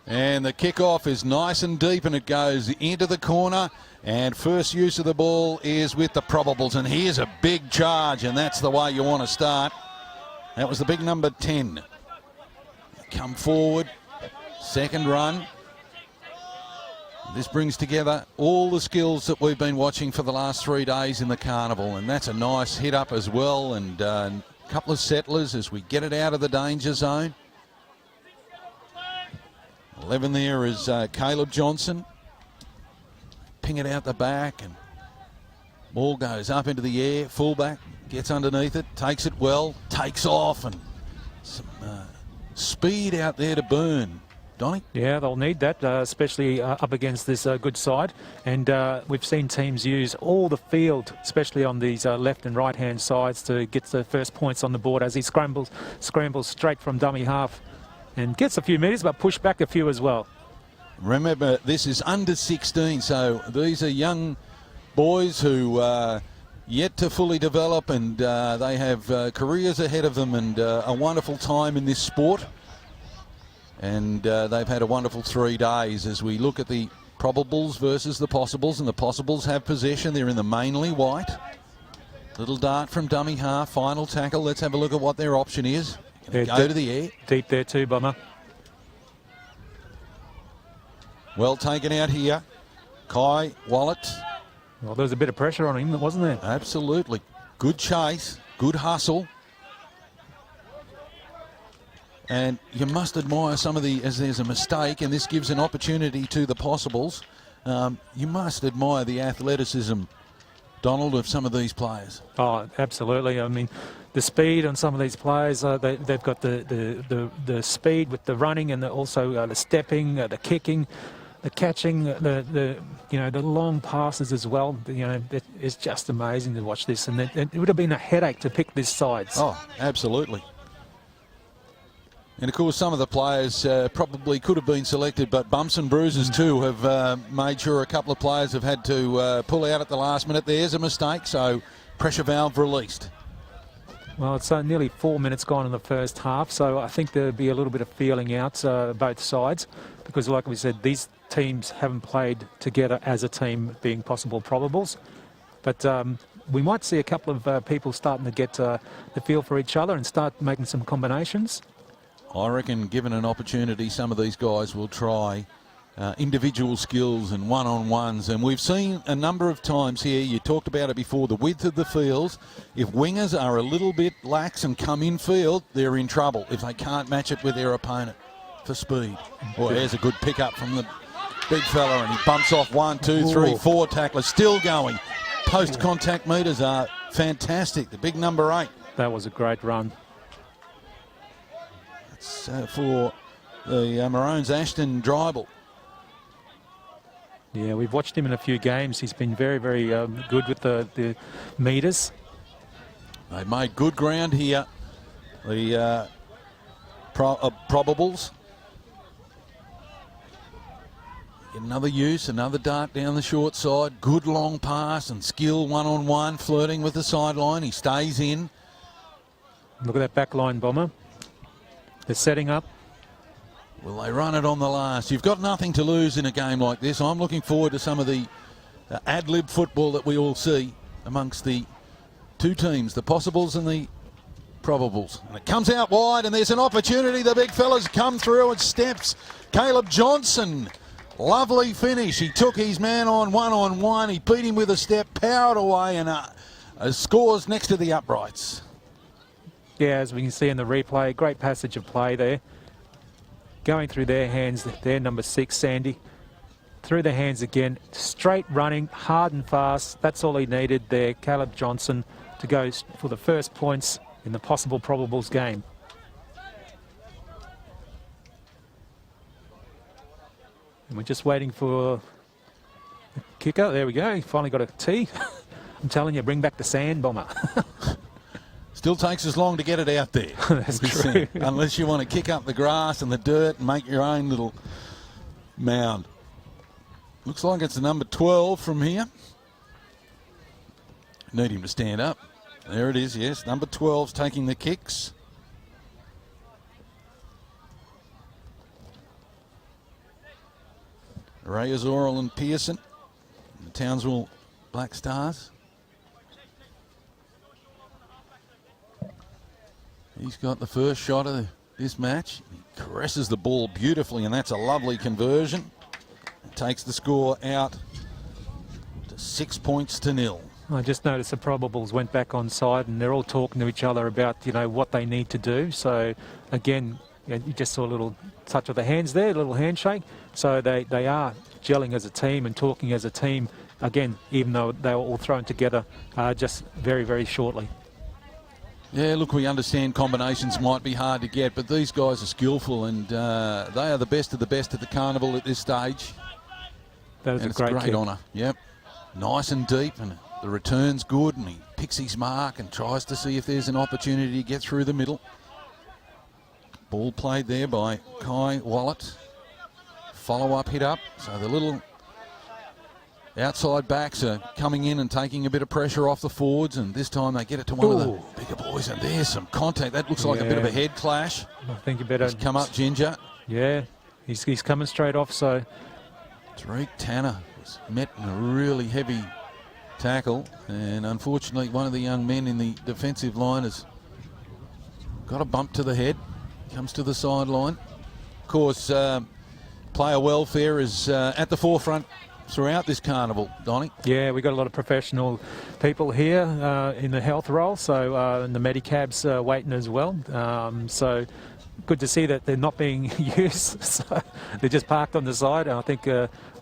And the kickoff is nice and deep, and it goes into the corner. And first use of the ball is with the Probables. And here's a big charge, and that's the way you want to start. That was the big number 10. Come forward. Second run. This brings together all the skills that we've been watching for the last 3 days in the carnival. And that's a nice hit up as well. And a couple of settlers as we get it out of the danger zone. 11 there is Caleb Johnson. Ping it out the back, and ball goes up into the air. Fullback gets underneath it, takes it well, takes off, and some speed out there to burn. Donny? Yeah, they'll need that, especially up against this good side. And we've seen teams use all the field, especially on these left and right-hand sides, to get the first points on the board as he scrambles straight from dummy half. And gets a few metres, but push back a few as well. Remember, this is under 16, so these are young boys who yet to fully develop, and they have careers ahead of them and a wonderful time in this sport. And they've had a wonderful 3 days as we look at the Probables versus the Possibles, and the Possibles have possession. They're in the mainly white. Little dart from dummy half, final tackle. Let's have a look at what their option is. Go to the air. Deep there too, Bomber. Well taken out here. Kai Wallet. Well, there was a bit of pressure on him, wasn't there? Absolutely. Good chase. Good hustle. And you must admire some of as there's a mistake, and this gives an opportunity to the Possibles. You must admire the athleticism, Donald, of some of these players. Oh, absolutely. I mean, the speed on some of these players, they've got the speed with the running, and also the stepping, the kicking, the catching, the long passes as well. It's just amazing to watch this, and it would have been a headache to pick this side. Oh, absolutely. And of course, some of the players probably could have been selected, but bumps and bruises too have made sure a couple of players have had to pull out at the last minute. There's a mistake, so pressure valve released. Well, it's nearly 4 minutes gone in the first half, so I think there'll be a little bit of feeling out both sides, because like we said, these teams haven't played together as a team, being possible probables. But we might see a couple of people starting to get the feel for each other and start making some combinations. I reckon given an opportunity, some of these guys will try individual skills and one-on-ones. And we've seen a number of times here, you talked about it before, the width of the fields. If wingers are a little bit lax and come in field, they're in trouble if they can't match it with their opponent for speed. Well, there's a good pick-up from the big fella, and he bumps off 1, 2, 3, 4 tacklers. Still going. Post-contact meters are fantastic. The big number 8. That was a great run. That's for the Maroons, Ashton Dribble. Yeah, we've watched him in a few games. He's been very, very good with the meters. They made good ground here, the Probables. Another use, another dart down the short side. Good long pass and skill one-on-one, flirting with the sideline. He stays in. Look at that back line, Bomber. They're setting up. Will they run it on the last? You've got nothing to lose in a game like this. I'm looking forward to some of the ad-lib football that we all see amongst the two teams, the Possibles and the Probables. And it comes out wide, and there's an opportunity. The big fella's come through and steps. Caleb Johnson, lovely finish. He took his man on one-on-one. He beat him with a step, powered away, and scores next to the uprights. Yeah, as we can see in the replay, great passage of play there. Going through their hands, their number 6, Sandy. Through the hands again, straight running, hard and fast. That's all he needed there, Caleb Johnson, to go for the first points in the possible Probables game. And we're just waiting for the kicker. There we go. He finally got a tee. I'm telling you, bring back the sand, Bomber. Still takes as long to get it out there. That's true. Unless you want to kick up the grass and the dirt and make your own little mound. Looks like it's the number 12 from here. Need him to stand up. There it is, yes. Number 12's taking the kicks. Reyes, Oral and Pearson, the Townsville Black Stars. He's got the first shot of this match. He caresses the ball beautifully, and that's a lovely conversion. It takes the score out to 6 points to 0. I just noticed the Probables went back on side, and they're all talking to each other about, what they need to do. So, again, you just saw a little touch of the hands there, a little handshake. So they are gelling as a team and talking as a team, again, even though they were all thrown together just very, very shortly. Yeah, look, we understand combinations might be hard to get, but these guys are skillful, and they are the best of the best at the carnival at this stage. That was and a great kick. honour. Yep, nice and deep, and the return's good, and he picks his mark and tries to see if there's an opportunity to get through the middle. Ball played there by Kai Wallet. Follow-up hit up, so the little outside backs are coming in and taking a bit of pressure off the forwards, and this time they get it to one of the bigger boys, and there's some contact. That looks like a bit of a head clash. I think you better... He's come up, Ginger. Yeah, he's coming straight off, so... Tariq Tanner was met in a really heavy tackle, and unfortunately one of the young men in the defensive line has got a bump to the head, comes to the sideline. Of course, player welfare is at the forefront throughout this carnival, Donnie. Yeah, we've got a lot of professional people here in the health role, so and the Medicab's waiting as well. So good to see that they're not being used. So they're just parked on the side. And I think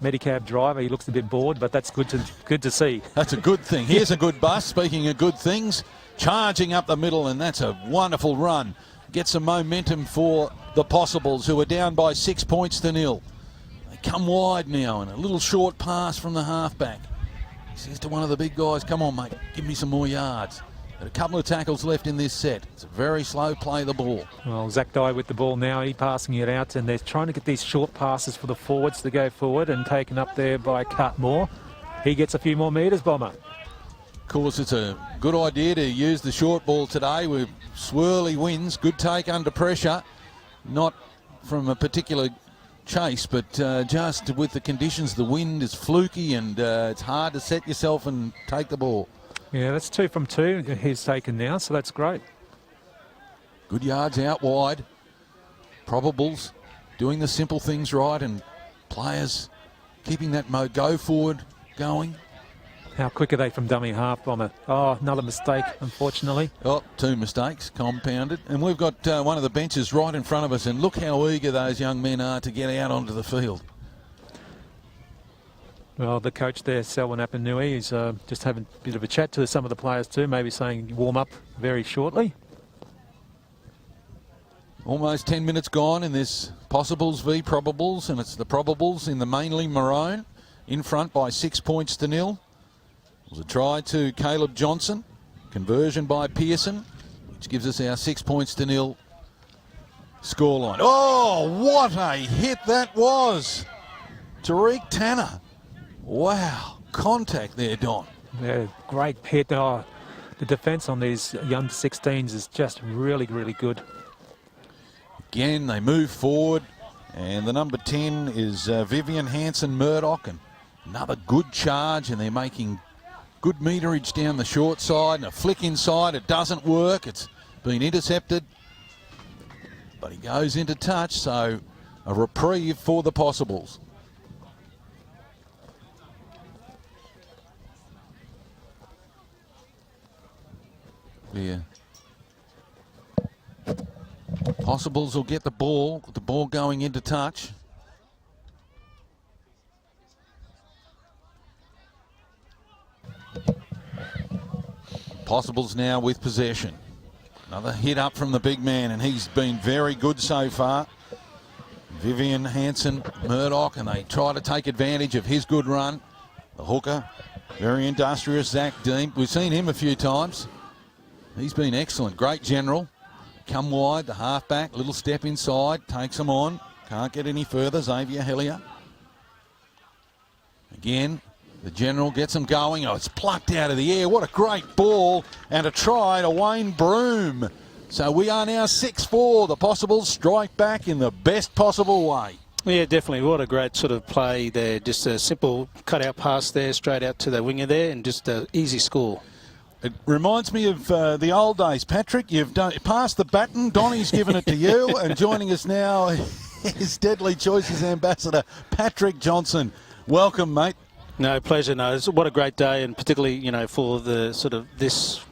Medicab driver, he looks a bit bored, but that's good to see. That's a good thing. Here's a good bus. Speaking of good things, charging up the middle, and that's a wonderful run. Get some momentum for the Possibles, who are down by 6 points to 0. They come wide now, and a little short pass from the halfback. He says to one of the big guys, come on, mate, give me some more yards. Got a couple of tackles left in this set. It's a very slow play the ball. Well, Zach Dye with the ball now, he passing it out, and they're trying to get these short passes for the forwards to go forward, and taken up there by Cutmore. He gets a few more metres, Bomber. Of course, it's a good idea to use the short ball today with swirly winds. Good take under pressure. Not from a particular chase, but just with the conditions. The wind is fluky, and it's hard to set yourself and take the ball. Yeah, that's 2 from 2 he's taken now, so that's great. Good yards out wide. Probables doing the simple things right, and players keeping that go forward going. How quick are they from dummy half, Bomber? Oh, another mistake, unfortunately. Oh, 2 mistakes compounded. And we've got one of the benches right in front of us, and look how eager those young men are to get out onto the field. Well, the coach there, Selwyn Apanui, is just having a bit of a chat to some of the players too, maybe saying warm up very shortly. Almost 10 minutes gone in this Possibles v Probables, and it's the Probables in the mainly maroon, in front by 6 points to 0. It was a try to Caleb Johnson, conversion by Pearson, which gives us our 6 points to 0 scoreline. Oh, what a hit that was! Tariq Tanner. Wow, contact there, Don. Yeah, great hit. Oh, the defence on these young 16s is just really, really good. Again, they move forward, and the number 10 is Vivian Hanson-Murdoch, and another good charge, and they're making good meterage down the short side, and a flick inside. It doesn't work. It's been intercepted, but he goes into touch, so a reprieve for the Possibles. Yeah. Possibles will get the ball going into touch. Possibles now with possession. Another hit up from the big man, and he's been very good so far. Vivian Hanson-Murdoch, and they try to take advantage of his good run. The hooker, very industrious, Zach Dean. We've seen him a few times. He's been excellent. Great general. Come wide, the halfback, little step inside, takes him on. Can't get any further, Xavier Hellier. Again, the general gets him going. Oh, it's plucked out of the air. What a great ball, and a try to Wayne Broome. So we are now 6-4. The Possibles strike back in the best possible way. Yeah, definitely. What a great sort of play there. Just a simple cut-out pass there, straight out to the winger there, and just an easy score. It reminds me of the old days. Patrick, you've passed the baton. Donnie's given it to you. And joining us now is Deadly Choices Ambassador Patrick Johnson. Welcome, mate. No, pleasure. No, what a great day, and particularly, for the sort of this,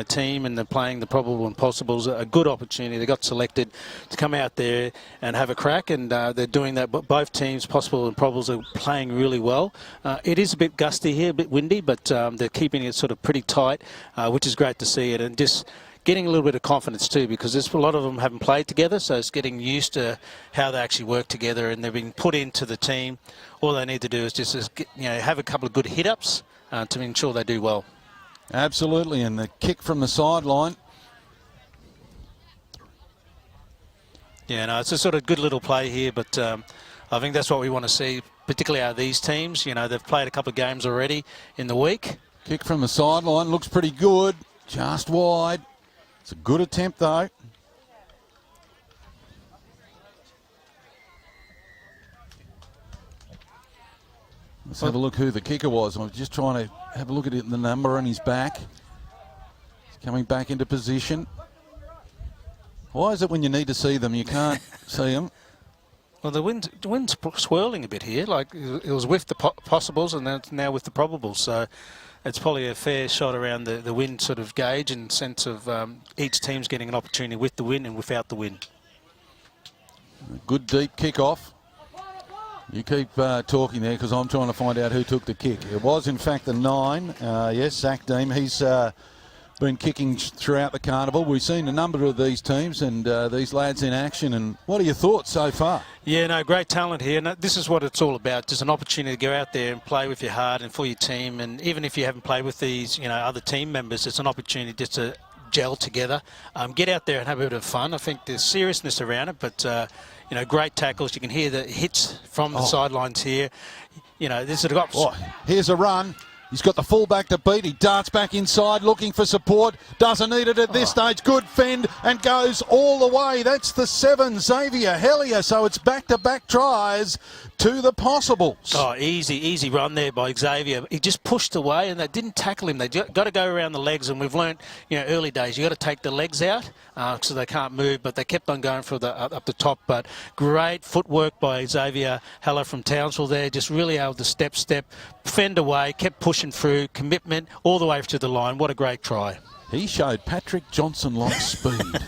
team and they're playing the Probable and Possibles, a good opportunity. They got selected to come out there and have a crack, and they're doing that. But both teams, Possible and Probables, are playing really well. It is a bit gusty here, a bit windy, but they're keeping it sort of pretty tight, which is great to see it. And just getting a little bit of confidence too, because there's a lot of them haven't played together, so it's getting used to how they actually work together, and they're being put into the team. All they need to do is just have a couple of good hit-ups to ensure they do well. Absolutely, and the kick from the sideline. Yeah, no, it's a sort of good little play here, but I think that's what we want to see, particularly out of these teams. They've played a couple of games already in the week. Kick from the sideline, looks pretty good, just wide. It's a good attempt, though. Let's have a look who the kicker was. I'm just trying to have a look at it, the number on his back. He's coming back into position. Why is it when you need to see them, you can't see them? Well, the wind's swirling a bit here. Like it was with the Possibles, and then it's now with the Probables. So it's probably a fair shot around the wind sort of gauge and sense of each team's getting an opportunity with the wind and without the wind. Good deep kick-off. You keep talking there because I'm trying to find out who took the kick. It was, in fact, the 9. Yes, Zach Deem. He's been kicking throughout the carnival. We've seen a number of these teams and these lads in action. And what are your thoughts so far? Yeah, no, great talent here. And this is what it's all about. Just an opportunity to go out there and play with your heart and for your team. And even if you haven't played with these, other team members, it's an opportunity just to gel together. Get out there and have a bit of fun. I think there's seriousness around it, but great tackles. You can hear the hits from the sidelines here. This has got. Here's a run. He's got the fullback to beat. He darts back inside looking for support. Doesn't need it at this stage. Good fend and goes all the way. That's the 7, Xavier Hellier. So it's back-to-back tries to the Possibles. Oh, easy run there by Xavier. He just pushed away and they didn't tackle him. They got to go around the legs, and we've learned, early days, you got to take the legs out so they can't move, but they kept on going for the up the top. But great footwork by Xavier Heller from Townsville there, just really able to step, fend away, kept pushing through, commitment all the way to the line. What a great try. He showed Patrick Johnson-like speed.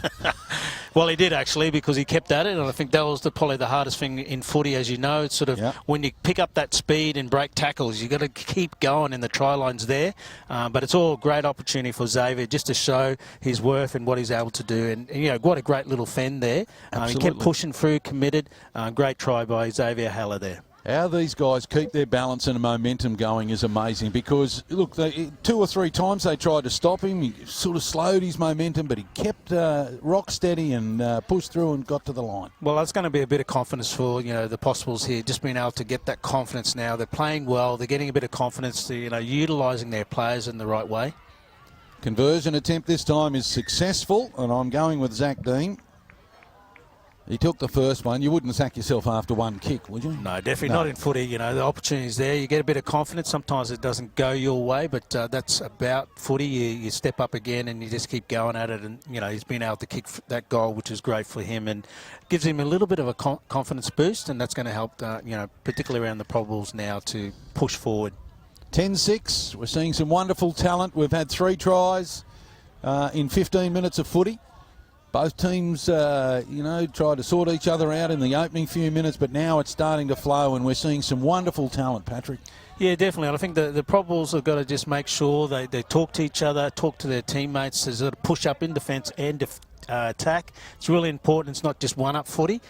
Well, he did actually, because he kept at it, and I think that was probably the hardest thing in footy, as you know. It's sort of when you pick up that speed and break tackles, you've got to keep going, and the try line's there. But it's all a great opportunity for Xavier just to show his worth and what he's able to do. And what a great little fend there. He kept pushing through, committed. Great try by Xavier Haller there. How these guys keep their balance and momentum going is amazing, because, look, 2 or 3 times they tried to stop him. He sort of slowed his momentum, but he kept rock steady and pushed through and got to the line. Well, that's going to be a bit of confidence for, the Possibles here, just being able to get that confidence now. They're playing well. They're getting a bit of confidence to, utilising their players in the right way. Conversion attempt this time is successful, and I'm going with Zach Dean. He took the first one. You wouldn't sack yourself after one kick, would you? No, definitely not in footy. The opportunity's there. You get a bit of confidence. Sometimes it doesn't go your way, but that's about footy. You step up again and you just keep going at it. And, he's been able to kick that goal, which is great for him and gives him a little bit of a confidence boost, and that's going to help, particularly around the Probables now, to push forward. 10-6. We're seeing some wonderful talent. We've had 3 tries in 15 minutes of footy. Both teams, tried to sort each other out in the opening few minutes, but now it's starting to flow, and we're seeing some wonderful talent, Patrick. Yeah, definitely. And I think the Probables have got to just make sure they talk to each other, talk to their teammates. There's a push up in defence and attack. It's really important. It's not just one-up footy.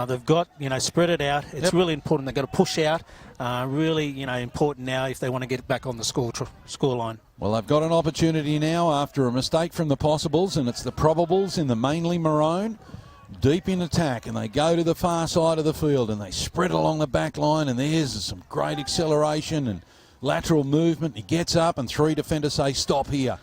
They've got, spread it out. It's really important. They've got to push out. Really, important now if they want to get back on the score line. Well, they've got an opportunity now after a mistake from the Possibles, and it's the Probables in the mainly maroon, deep in attack, and they go to the far side of the field and they spread along the back line, and there's some great acceleration and lateral movement. He gets up and 3 defenders say, stop here.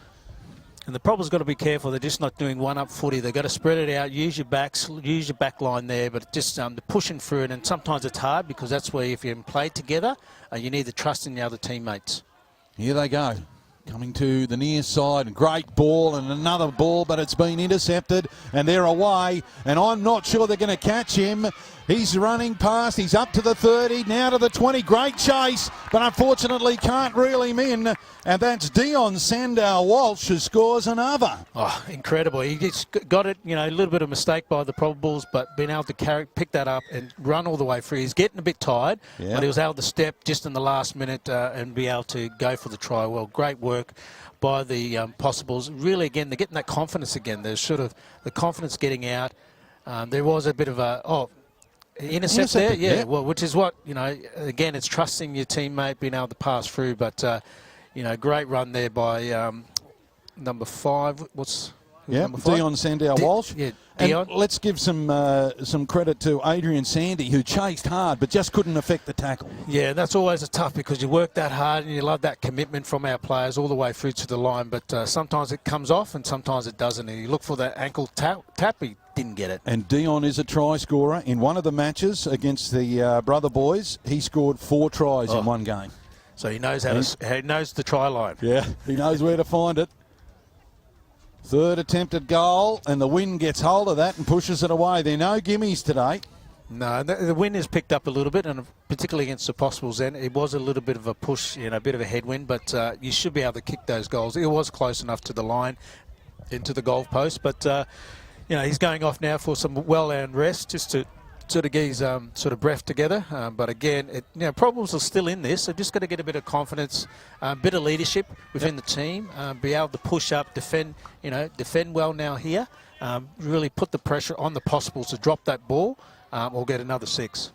And the problem's got to be careful. They're just not doing one-up footy. They've got to spread it out, use your backs, use your back line there, but just they're pushing through it. And sometimes it's hard because that's where if you play together, you need the trust in the other teammates. Here they go. Coming to the near side, great ball and another ball, but it's been intercepted and they're away, and I'm not sure they're going to catch him. He's running past, he's up to the 30, now to the 20, great chase, but unfortunately can't reel him in, and that's Dion Sandow-Walsh who scores another. Oh, incredible. He just got it, a little bit of mistake by the Probables, but being able to pick that up and run all the way through. He's getting a bit tired, but he was able to step just in the last minute and be able to go for the try. Well, great work by the Possibles. Really, again, they're getting that confidence again. There's sort of the confidence getting out. There was a bit of a, intercept there, yeah. Well, which is what, again, it's trusting your teammate, being able to pass through. But, great run there by number 5. Number 5? Dion Sandow-Walsh. Dion. And let's give some credit to Adrian Sandy, who chased hard but just couldn't affect the tackle. Yeah, that's always a tough because you work that hard and you love that commitment from our players all the way through to the line. But sometimes it comes off and sometimes it doesn't. And you look for that ankle tap, he didn't get it. And Dion is a try scorer. In one of the matches against the Brother Boys, he scored 4 tries in one game. So he knows he knows the try line. Yeah, he knows where to find it. Third attempted goal, and the wind gets hold of that and pushes it away. There are no gimmies today. No, the wind has picked up a little bit, and particularly against the Possibles then. It was a little bit of a push, a bit of a headwind, but you should be able to kick those goals. It was close enough to the line, into the goal post, but, he's going off now for some well-earned rest just to sort of get his sort of breath together. But again, problems are still in this. So just got to get a bit of confidence, a bit of leadership within the team, be able to push up, defend well now here, really put the pressure on the Possibles to drop that ball or get another 6.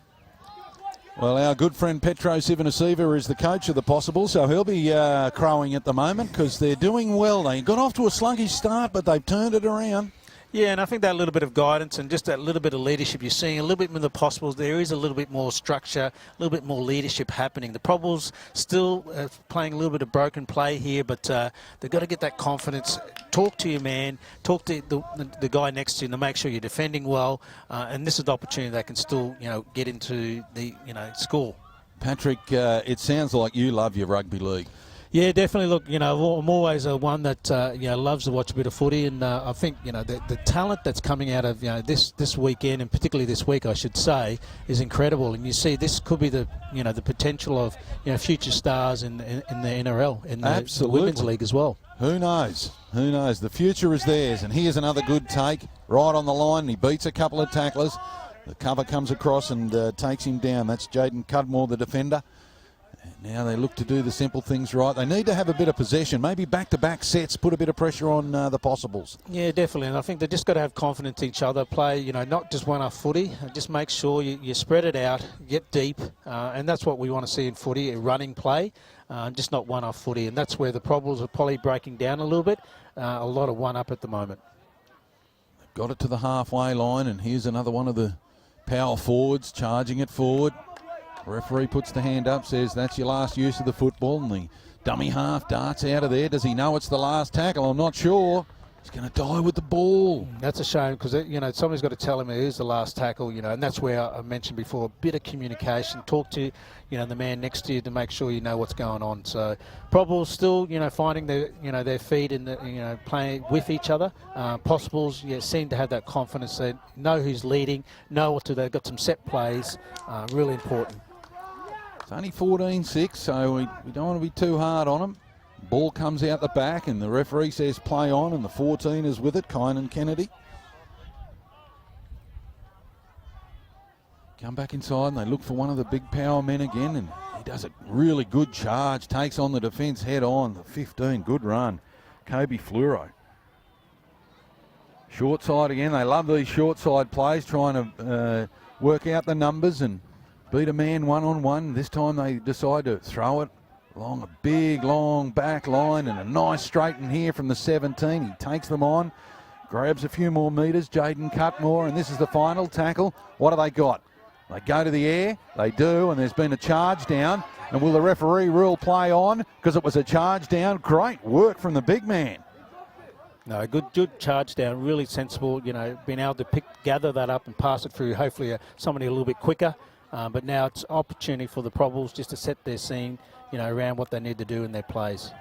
Well, our good friend Petro Sivanasiva is the coach of the Possibles, so he'll be crowing at the moment because they're doing well. They got off to a sluggish start, but they've turned it around. Yeah, and I think that little bit of guidance and just that little bit of leadership you're seeing, a little bit with the Possibles, there is a little bit more structure, a little bit more leadership happening. The Probables still playing a little bit of broken play here, but they've got to get that confidence. Talk to your man, talk to the guy next to you to make sure you're defending well, and this is the opportunity they can still, get into the, score. Patrick, it sounds like you love your rugby league. Yeah, definitely. Look, I'm always one that loves to watch a bit of footy, and I think the talent that's coming out of this weekend, and particularly this week, I should say, is incredible. And you see, this could be the the potential of future stars in the NRL, in the Women's League as well. Who knows? Who knows? The future is theirs. And here's another good take, right on the line. He beats a couple of tacklers. The cover comes across and takes him down. That's Jaden Cudmore, the defender. Now they look to do the simple things right. They need to have a bit of possession, maybe back-to-back sets, put a bit of pressure on the Possibles. Yeah, definitely. And I think they just got to have confidence in each other, play, not just one-off footy. Just make sure you spread it out, get deep. And that's what we want to see in footy, a running play, just not one-off footy. And that's where the Probables are probably breaking down a little bit. A lot of one-up at the moment. They've got it to the halfway line, and here's another one of the power forwards charging it forward. The referee puts the hand up, says that's your last use of the football, and the dummy half darts out of there. Does he know it's the last tackle? I'm not sure. He's going to die with the ball. That's a shame because, somebody's got to tell him it is the last tackle, and that's where I mentioned before, a bit of communication. Talk to, the man next to you to make sure you know what's going on. So Probables still, finding their feet and, playing with each other. Possibles, seem to have that confidence. They know who's leading, know what to do. They've got some set plays, really important. It's only 14-6, so we don't want to be too hard on them. Ball comes out the back, and the referee says play on, and the 14 is with it, Kynan Kennedy. Come back inside, and they look for one of the big power men again, and he does a really good charge, takes on the defence head on. The 15, good run. Kobe Fluoro. Short side again. They love these short side plays, trying to work out the numbers and beat a man one-on-one. This time they decide to throw it along a big, long back line and a nice straight in here from the 17. He takes them on, grabs a few more metres, Jaden Cutmore, and this is the final tackle. What do they got? They go to the air. They do, and there's been a charge down. And will the referee rule play on because it was a charge down? Great work from the big man. No, good charge down, really sensible, you know, being able to gather that up and pass it through, hopefully somebody a little bit quicker. But now it's opportunity for the Probables just to set their scene, you know, around what they need to do in their plays.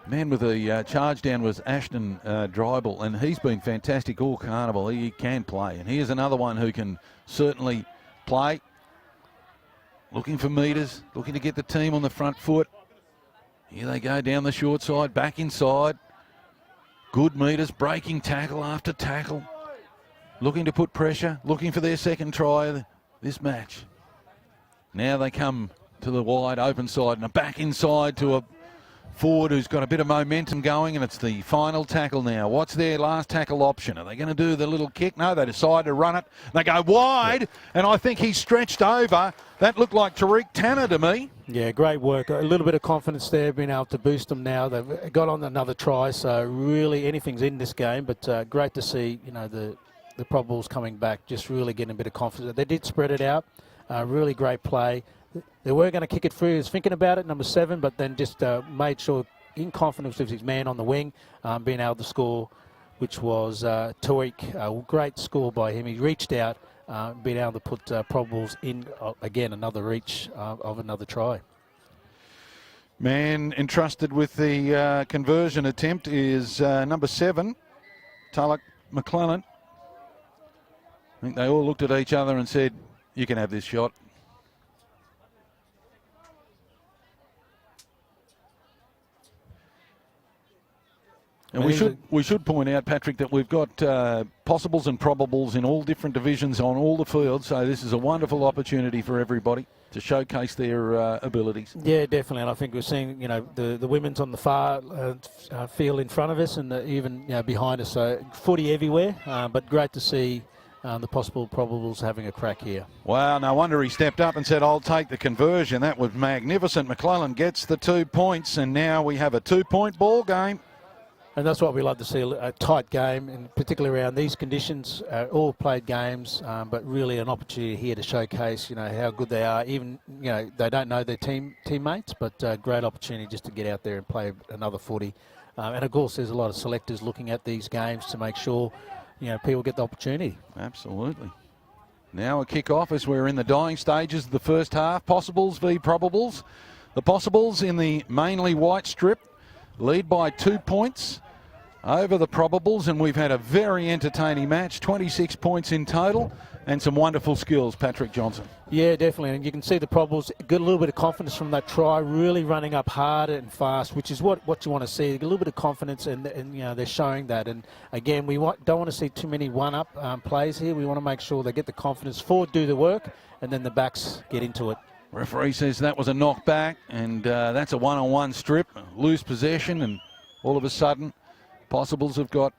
Man with the charge down was Ashton Drybel, and he's been fantastic all carnival. He can play, and here's another one who can certainly play. Looking for metres, looking to get the team on the front foot. Here they go down the short side, back inside. Good metres, breaking tackle after tackle. Looking to put pressure, looking for their second try this match. Now they come to the wide open side and a back inside to a forward who's got a bit of momentum going, and it's the final tackle now. What's their last tackle option? Are they going to do the little kick? No, they decide to run it. They go wide, and I think he stretched over. That looked like Tariq Tanner to me. Yeah, great work. A little bit of confidence there, being able to boost them now. They've got on another try, so really anything's in this game, but great to see, you know, the Probables coming back, just really getting a bit of confidence. They did spread it out. Really great play. They were going to kick it through. He was thinking about it, number 7, but then just made sure, in confidence with his man on the wing, being able to score, which was Tariq. A great score by him. He reached out, being able to put Probables in, again, another reach of another try. Man entrusted with the conversion attempt is number 7, Tulloch McClellan. I think they all looked at each other and said, you can have this shot. And we should point out, Patrick, that we've got possibles and probables in all different divisions on all the fields. So this is a wonderful opportunity for everybody to showcase their abilities. Yeah, definitely. And I think we're seeing, you know, the women's on the far field in front of us, and even, you know, behind us. So footy everywhere, but great to see the possible probables having a crack here. Wow, no wonder he stepped up and said, I'll take the conversion. That was magnificent. McClellan gets the 2 points, and now we have a 2-point ball game. And that's what we love to see, a tight game, and particularly around these conditions, all played games, but really an opportunity here to showcase, you know, how good they are. Even, you know, they don't know their teammates, but great opportunity just to get out there and play another footy. And of course, there's a lot of selectors looking at these games to make sure, you know, people get the opportunity. Absolutely. Now a kick-off as we're in the dying stages of the first half. Possibles v Probables. The Possibles in the mainly white strip lead by 2 points over the Probables, and we've had a very entertaining match, 26 points in total, and some wonderful skills, Patrick Johnson. Yeah, definitely, and you can see the Probables got a little bit of confidence from that try, really running up hard and fast, which is what you want to see. A little bit of confidence, and you know, they're showing that. And again, we don't want to see too many one-up plays here. We want to make sure they get the confidence, forward do the work, and then the backs get into it. Referee says that was a knockback, and that's a one-on-one strip, loose possession, and all of a sudden, Possibles have got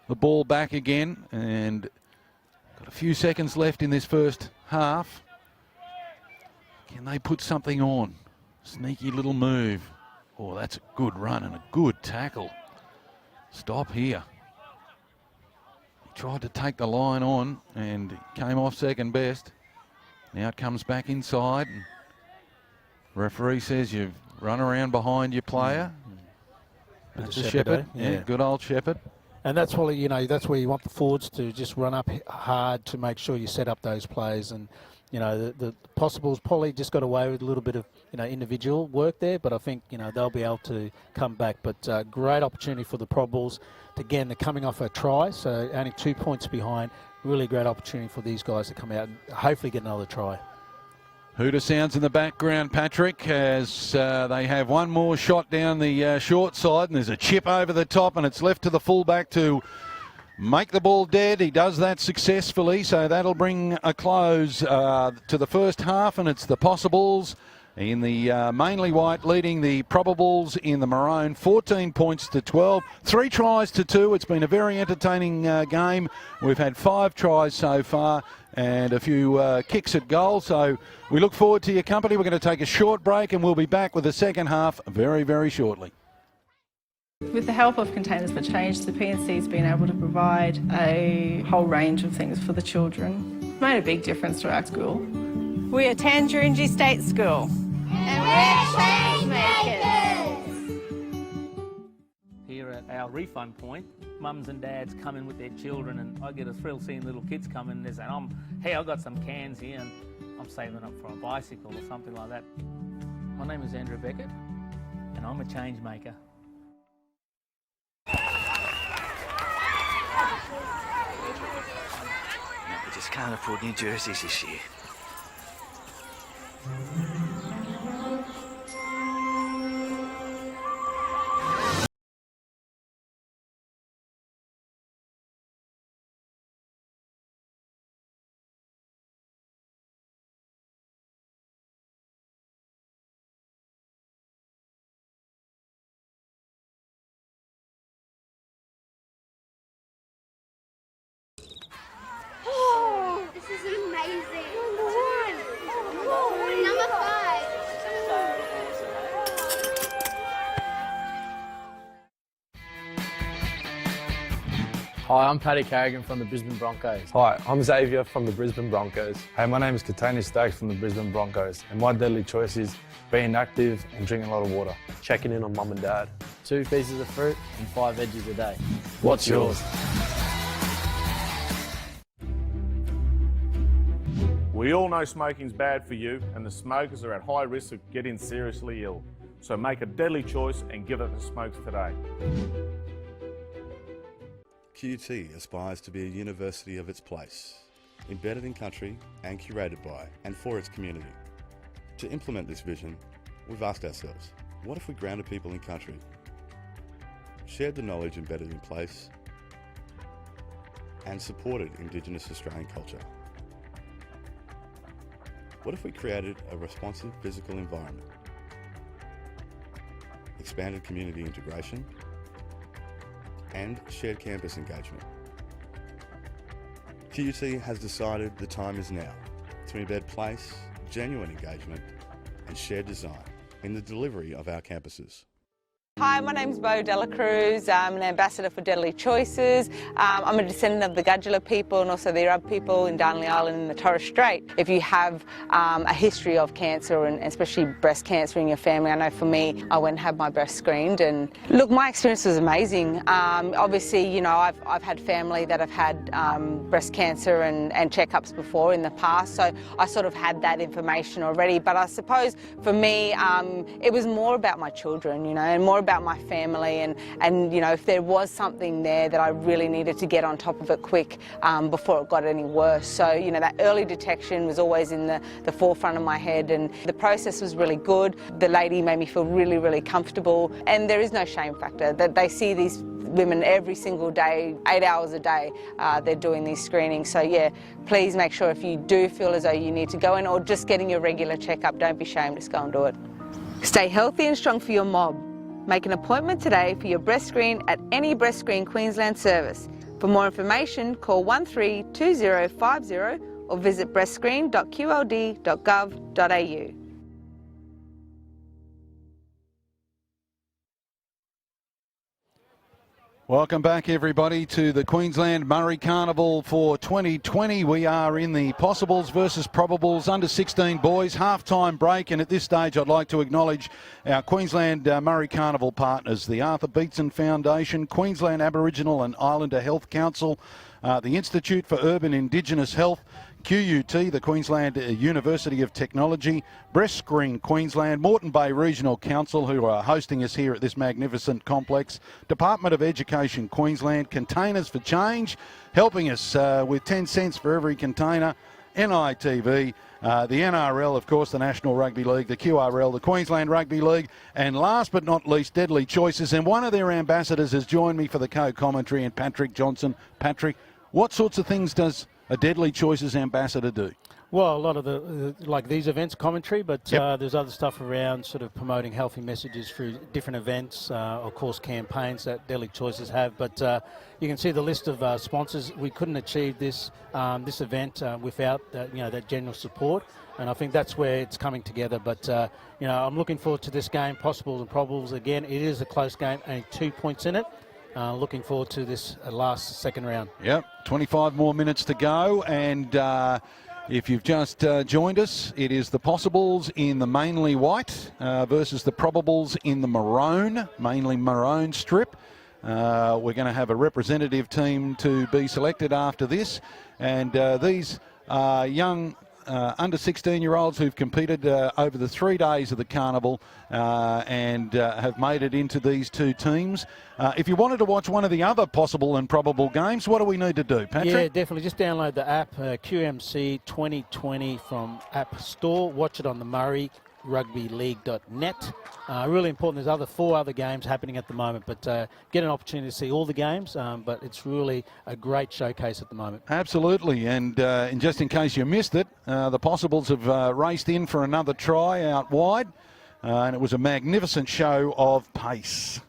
the ball back again, and got a few seconds left in this first half. Can they put something on? Sneaky little move. Oh, that's a good run and a good tackle. Stop here. He tried to take the line on and came off second best. Now it comes back inside. And referee says you've run around behind your player. That's a Shepherd. Yeah, good old Shepherd. And that's why, you know, that's where you want the forwards to just run up hard to make sure you set up those plays. And, you know, the Possibles probably just got away with a little bit of, you know, individual work there, but I think, you know, they'll be able to come back. But great opportunity for the Probables. Again, they're coming off a try, so only 2 points behind. Really great opportunity for these guys to come out and hopefully get another try. Hooter sounds in the background, Patrick, as they have one more shot down the short side, and there's a chip over the top, and it's left to the fullback to make the ball dead. He does that successfully, so that'll bring a close to the first half, and it's the Possibles in the mainly white leading the Probables in the maroon, 14 points to 12, 3 tries to 2. It's been a very entertaining game. We've had 5 tries so far and a few kicks at goal, so we look forward to your company. We're going to take a short break, and we'll be back with the second half very, very shortly. With the help of Containers for Change, the PNC has been able to provide a whole range of things for the children. It's made a big difference to our school. We attend Tarangi State School. And we're change makers. Here at our refund point, mums and dads come in with their children, and I get a thrill seeing little kids come in and they're saying, hey, I've got some cans here and I'm saving up for a bicycle or something like that. My name is Andrew Beckett and I'm a change maker. We just can't afford new jerseys this year. This is amazing. Number 5. Hi, I'm Paddy Carrigan from the Brisbane Broncos. Hi, I'm Xavier from the Brisbane Broncos. Hey, my name is Katani Stokes from the Brisbane Broncos, and my deadly choice is being active and drinking a lot of water. Checking in on mum and dad. 2 pieces of fruit and 5 veggies a day. What's yours? We all know smoking's bad for you, and the smokers are at high risk of getting seriously ill. So make a deadly choice and give it the smokes today. QUT aspires to be a university of its place, embedded in country and curated by and for its community. To implement this vision, we've asked ourselves, what if we grounded people in country, shared the knowledge embedded in place, and supported Indigenous Australian culture? What if we created a responsive physical environment, expanded community integration, and shared campus engagement? QUT has decided the time is now to embed place, genuine engagement, and shared design in the delivery of our campuses. Hi, my name's Bo Dela Cruz. I'm an ambassador for Deadly Choices. I'm a descendant of the Gudula people and also the Arab people in Darnley Island in the Torres Strait. If you have a history of cancer and especially breast cancer in your family, I know for me, I went and had my breast screened, and look, my experience was amazing. Obviously, you know, I've had family that have had breast cancer and checkups before in the past, so I sort of had that information already. But I suppose for me, it was more about my children, you know, and more about my family, and you know, if there was something there that I really needed to get on top of it quick before it got any worse. So, you know, that early detection was always in the forefront of my head, and the process was really good. The lady made me feel really, really comfortable, and there is no shame factor. That they see these women every single day, 8 hours a day, they're doing these screenings. So yeah, please make sure if you do feel as though you need to go in or just getting your regular checkup, don't be ashamed, just go and do it. Stay healthy and strong for your mob. Make an appointment today for your breast screen at any Breast Screen Queensland service. For more information, call 132050 or visit breastscreen.qld.gov.au. Welcome back, everybody, to the Queensland Murray Carnival for 2020. We are in the Possibles versus Probables under 16 boys half-time break, and at this stage I'd like to acknowledge our Queensland Murray Carnival partners, the Arthur Beetson Foundation, Queensland Aboriginal and Islander Health Council, the Institute for Urban Indigenous Health, QUT, the Queensland University of Technology, Breast Screen Queensland, Moreton Bay Regional Council, who are hosting us here at this magnificent complex, Department of Education Queensland, Containers for Change, helping us with 10 cents for every container, NITV, the NRL, of course, the National Rugby League, the QRL, the Queensland Rugby League, and last but not least, Deadly Choices. And one of their ambassadors has joined me for the co-commentary, and Patrick Johnson. Patrick, what sorts of things does a Deadly Choices ambassador do? Well, a lot of like these events, commentary, but there's other stuff around sort of promoting healthy messages through different events, of course, campaigns that Deadly Choices have. But you can see the list of sponsors. We couldn't achieve this this event without you know, that general support, and I think that's where it's coming together. But you know, I'm looking forward to this game, Possibles and Probables. Again, it is a close game, only 2 points in it. Looking forward to this second round. Yep, 25 more minutes to go, and if you've just joined us, it is the Possibles in the mainly white versus the Probables in the maroon, mainly maroon strip. We're going to have a representative team to be selected after this, and these young under 16-year-olds who've competed over the 3 days of the carnival and have made it into these two teams. If you wanted to watch one of the other possible and probable games, what do we need to do, Patrick? Yeah, definitely. Just download the app, QMC 2020 from App Store. Watch it on the MurrayRugbyLeague.net. Really important. There's 4 other games happening at the moment, but get an opportunity to see all the games. But it's really a great showcase at the moment. Absolutely, and just in case you missed it, the Possibles have raced in for another try out wide, and it was a magnificent show of pace.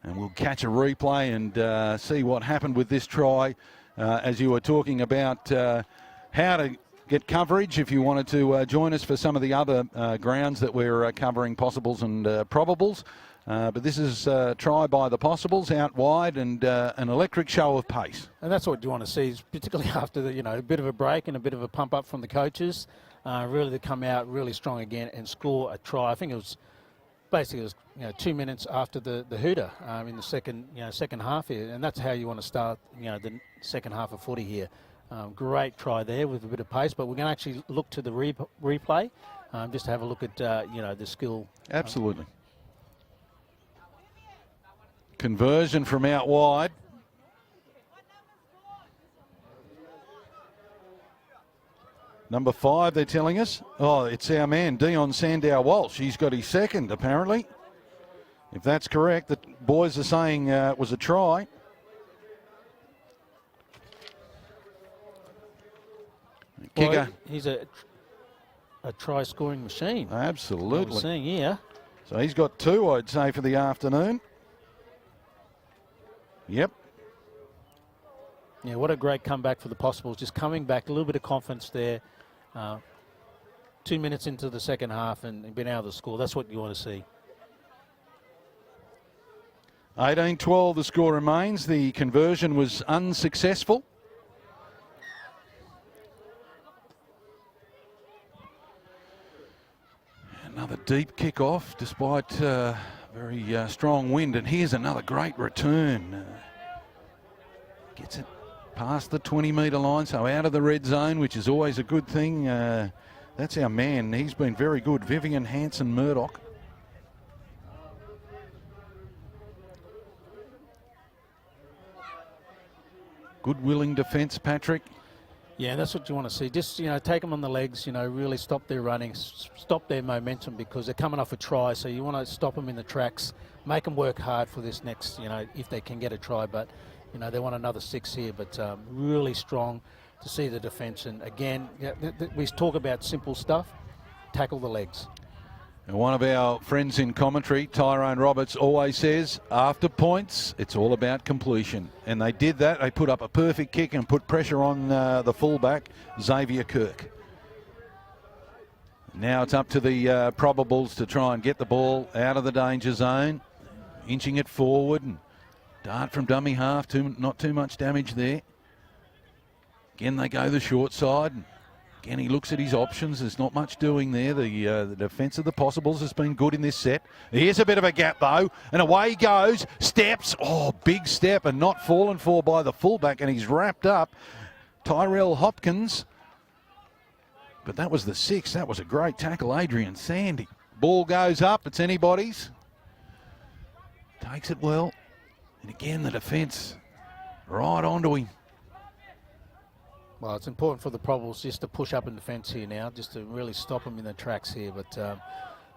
And we'll catch a replay and see what happened with this try as you were talking about how to get coverage if you wanted to join us for some of the other grounds that we're covering, Possibles and Probables. But this is a try by the Possibles out wide and an electric show of pace. And that's what you want to see, particularly after the, a bit of a break and a bit of a pump up from the coaches. Really to come out really strong again and score a try. I think it was basically 2 minutes after the hooter in the second half here, and that's how you want to start the second half of footy here. Great try there with a bit of pace, but we're going to actually look to the replay just to have a look at the skill. Absolutely. Conversion from out wide. Number 5, they're telling us. Oh, it's our man, Dion Sandow-Walsh. He's got his second, apparently. If that's correct, the boys are saying it was a try. Well, he's a try-scoring machine. Absolutely. We're seeing here. So he's got 2, I'd say, for the afternoon. Yep. Yeah, what a great comeback for the Possibles. Just coming back, a little bit of confidence there. 2 minutes into the second half and being able to score. That's what you want to see. 18-12 the score remains. The conversion was unsuccessful. Another deep kick-off despite very strong wind. And here's another great return. Gets it past the 20-metre line, so out of the red zone, which is always a good thing. That's our man. He's been very good. Vivian Hanson-Murdoch. Good willing defence, Patrick. Yeah, that's what you want to see. Just, take them on the legs, really stop their running, stop their momentum because they're coming off a try. So you want to stop them in the tracks, make them work hard for this next, if they can get a try. But, they want another 6 here. But really strong to see the defence. And again, we talk about simple stuff, tackle the legs. And one of our friends in commentary, Tyrone Roberts, always says, after points, it's all about completion. And they did that. They put up a perfect kick and put pressure on the fullback, Xavier Kirk. Now it's up to the Probables to try and get the ball out of the danger zone, inching it forward and dart from dummy half. Not too much damage there. Again, they go the short side. Again, he looks at his options. There's not much doing there. The defence of the Possibles has been good in this set. Here's a bit of a gap, though, and away he goes. Steps. Oh, big step, and not fallen for by the fullback, and he's wrapped up. Tyrell Hopkins. But that was the 6. That was a great tackle, Adrian Sandy. Ball goes up. It's anybody's. Takes it well. And again, the defence right onto him. Well, it's important for the Probables just to push up in defence here now, just to really stop them in the tracks here. But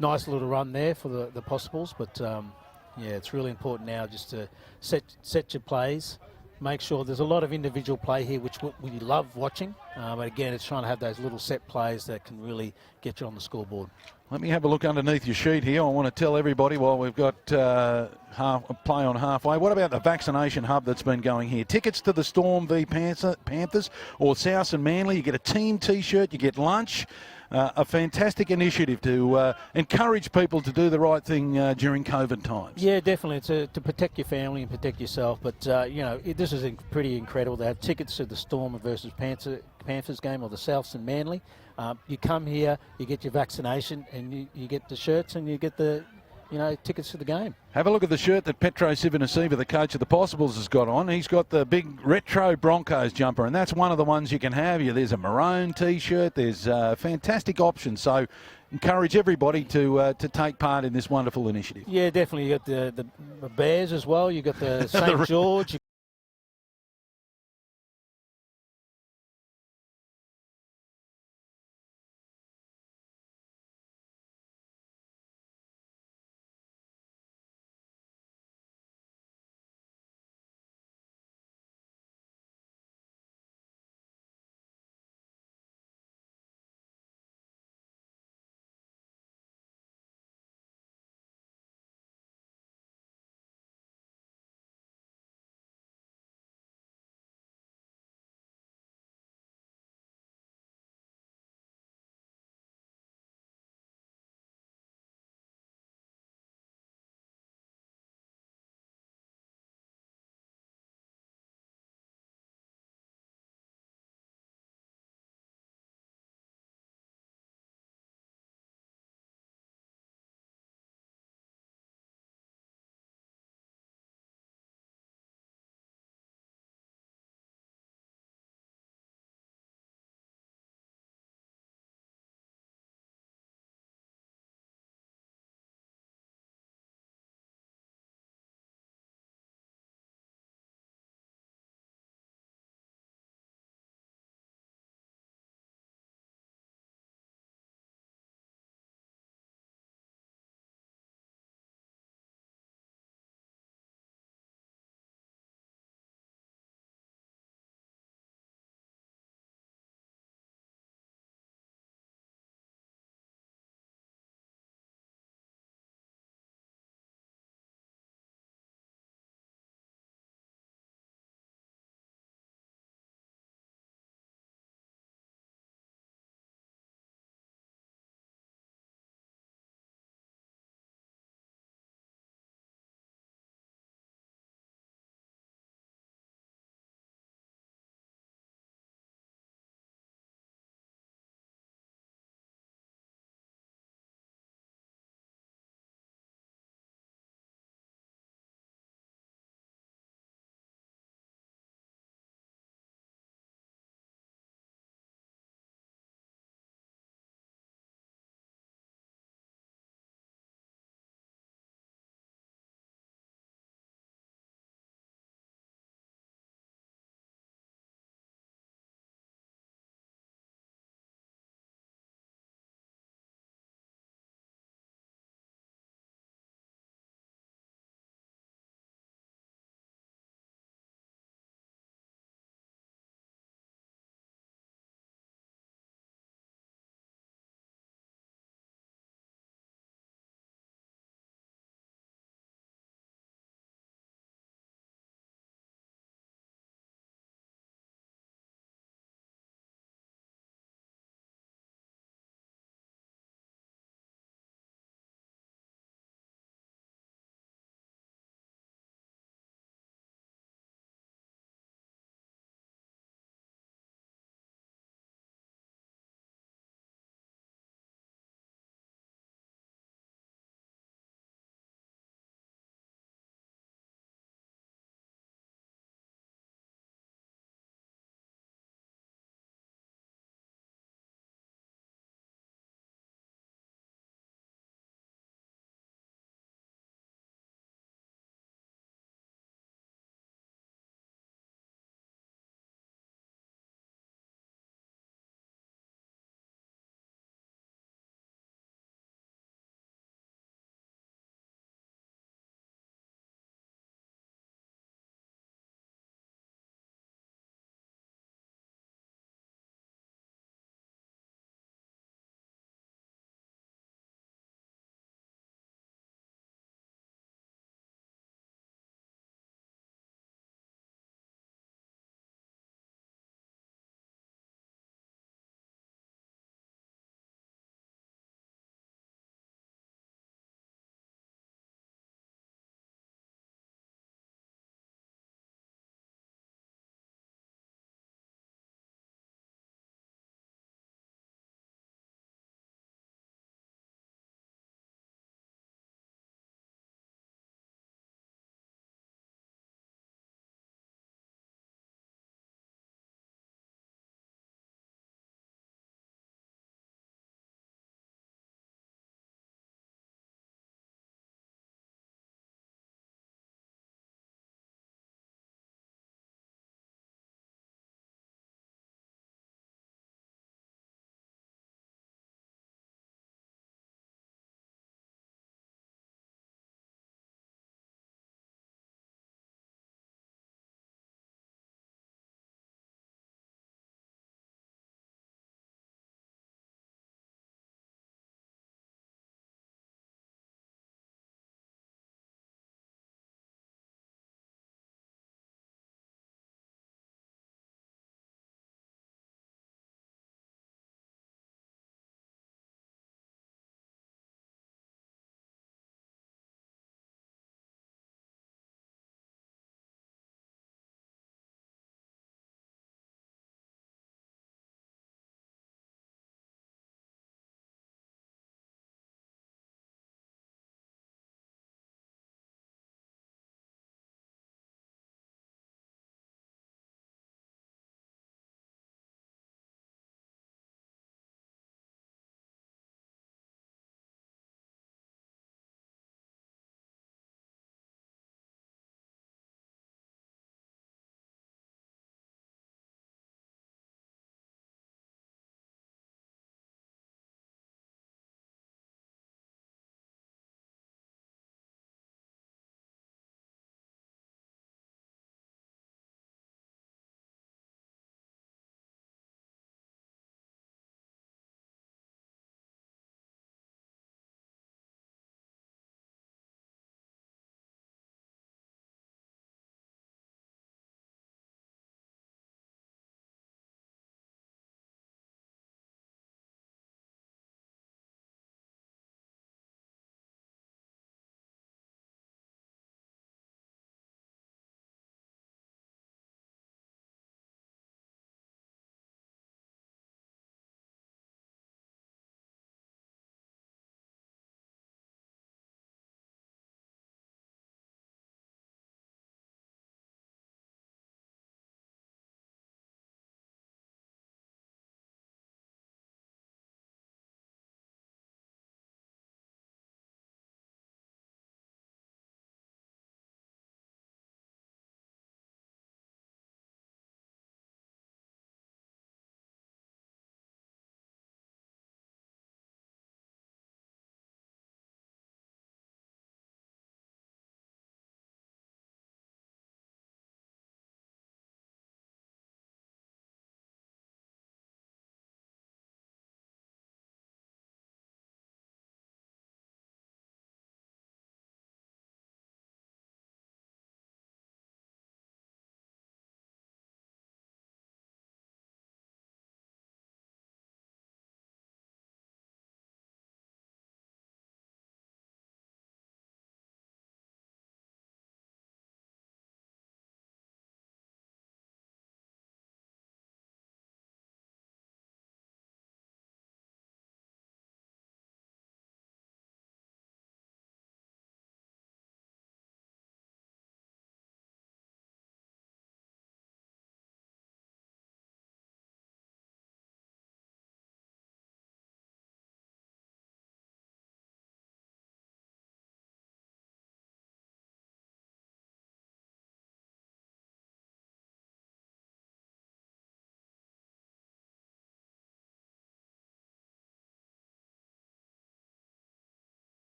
nice little run there for the Possibles. But, yeah, it's really important now just to set your plays, make sure there's a lot of individual play here, which we love watching. But, again, it's trying to have those little set plays that can really get you on the scoreboard. Let me have a look underneath your sheet here. I want to tell everybody while we've got a play on halfway. What about the vaccination hub that's been going here? Tickets to the Storm v Panthers or South and Manly. You get a team T-shirt, you get lunch. A fantastic initiative to encourage people to do the right thing during COVID times. Yeah, definitely. It's to protect your family and protect yourself. But, this is pretty incredible. They have tickets to the Storm versus Panthers game or the Souths and Manly. You come here, you get your vaccination, and you get the shirts and you get the tickets to the game. Have a look at the shirt that Petro Sivanasiva, the coach of the Possibles, has got on. He's got the big retro Broncos jumper, and that's one of the ones you can have. There's a maroon T-shirt. There's fantastic options. So encourage everybody to take part in this wonderful initiative. Yeah, definitely. You got the Bears as well. You got the St George.